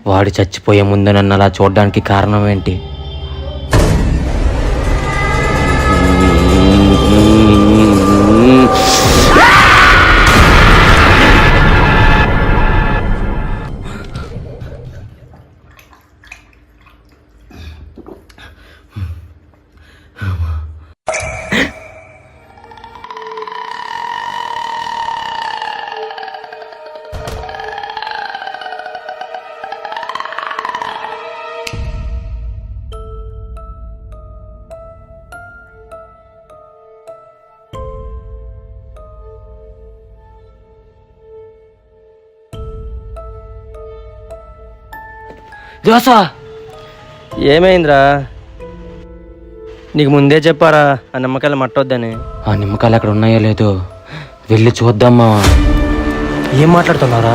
వాడు చచ్చిపోయే ముందు నన్ను అలా చూడడానికి కారణం ఏంటి? జోసా, ఏమైందిరా? నీకు ముందే చెప్పారా ఆ నిమ్మకాయలు మట్టొద్దని? ఆ నిమ్మకాయలు అక్కడ ఉన్నాయో లేదో వెళ్ళి చూద్దామా. ఏం మాట్లాడుతున్నారా?